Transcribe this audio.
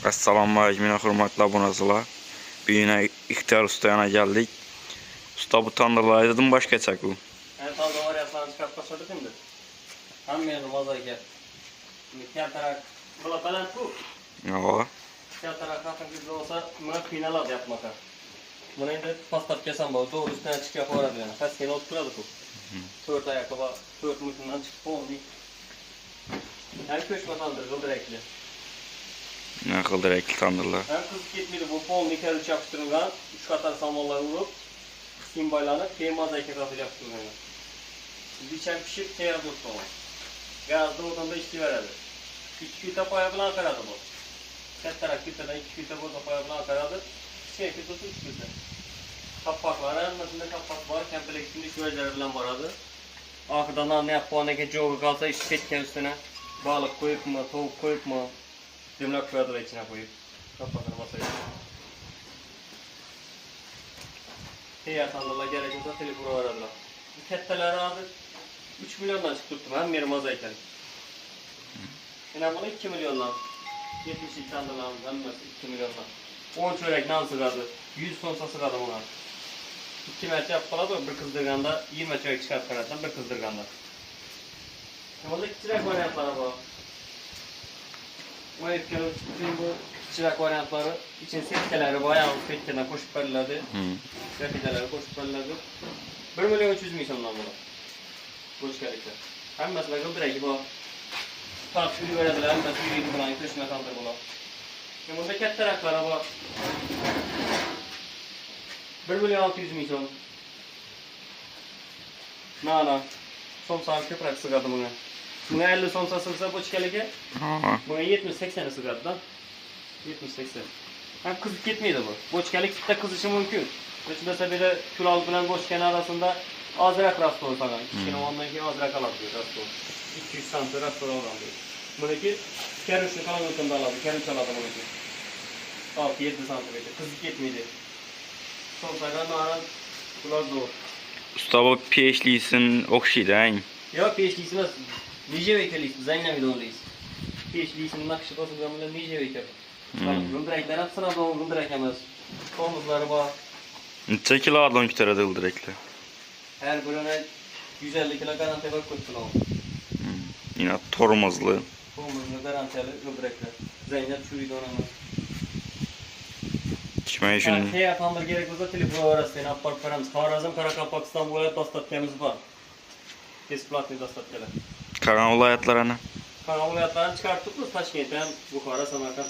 Assalamu alaikum, hürmetli aboneler. Bir yine İhtiyar Usta'ya geldik. Usta bu tandırları dedim başka çak bu. En fazla var ya sana çıkart başladık şimdi. Hem yanım azayken. Şimdi kıyar tarak. Bula falan bu. Ya. Kıyar tarak hafif güzel olsa buna kıynalar yapmaka. Buna indi pastat kesen bu. Doğru üstüne çık yapı var yani. Kaç kere oturturadı bu. Tört ayakkabı, tört muşundan çıkıp oldu. Her köşme tandır, kıldır ekli. Ne kıldır ekli tandırlar. Hem kızıp gitmedi bu pol nikel üç yapıştırılgan. Üç katar samanlar vurup kısayım baylanıp kıyım azayken atı yapıştırılgan. Biçen pişip teyar dursun o. Gazda oradan da içti veredi. 2 küte paya falan karadı bu. Set taraf küteden 2 küte burada paya falan karadı. Şey küte 3 küte. Kapak var. Elmasında kapak var. Kempelekinde şüveceler falan varadı. Arkadan ne yapı ne çoğu kalsa işte setken üstüne balık koyup mu, tavuk koyup mu demlak kağıdı içine koyup kapatını masaya. Teyar sandalye gerekirse telefonu aradılar. Bu ketteleri aldık. 3 milyondan çıktım hem yerim azayken. Yine bunu 2 milyondan. 72 tane lazım hem 2 milyondan. 10 çörek nan sıkadı. 100 sonsa sıkadım ona. 2 metre yapaladı bir kızdırganda 20 çörek çıkart kararsan bir kızdırganda. Burada çırak varyantları bu. Bu etkiler bütün bu çırak varyantları için setkeleri bayağı setkeden koşup verirlerdi. Refideleri koşup verirlerdi. 1 milyon 300 milyondan bunu. Bu çıkarıklar. Hem mesela gıldıraki bu. Fark şunu verirdiler hem mesela yürüydü falan, köşme kandır bunu. Şimdi burada ket taraklara bu. 1 milyon 600 milyon. Nana. Somsağın köprak sıkadı buna. Buna 50 somsa sıksa bu çıkarıklar. Buna 70-80'e sıkadı da. 70-80. Hem kızıp gitmeydi bu. Boçkelik kitle kızışı mümkün. Mesela bir de külal bilen boçken arasında azrak rast olur sana. İkinin ondaki azrak alabiliyor rast olur. 200 santim rast olur alabiliyor. Buradaki keruşlu kalınlıkında alabiliyor. Keruş aladı buradaki. 6-7 santimetre. Kızıp gitmeydi. Son sayıdan nara külal doğru. Usta bu pH'lisin okşaydı hein. Yok pH'lisi nasıl? Nice veykeliyisi. Zayna bir doğruyuz. pH'lisinin nakışı basın zamanında nice veykel. Gıldıraklar hep sıra doğru gıldırak yemez. Omuzları bağ. Neçe kilo adlan kütere dıldır ekli. Her birine 150 kilo garanti var kurtun o. Yine tormozlu. Omuzunu garantiyeli gıldıraklar. Zeynep çuyu donamaz. Kime şunu. Teyar tandır gerek olsa telefonu arası seni apar paramız. Karazım Karakan Pakistan bu hayat dastatlarımız var. Besplatni dastatları. Karan olayatlar ana. Kanal hayatlarını çıkarttık mı Taşkent'ten Bukhara Samarkand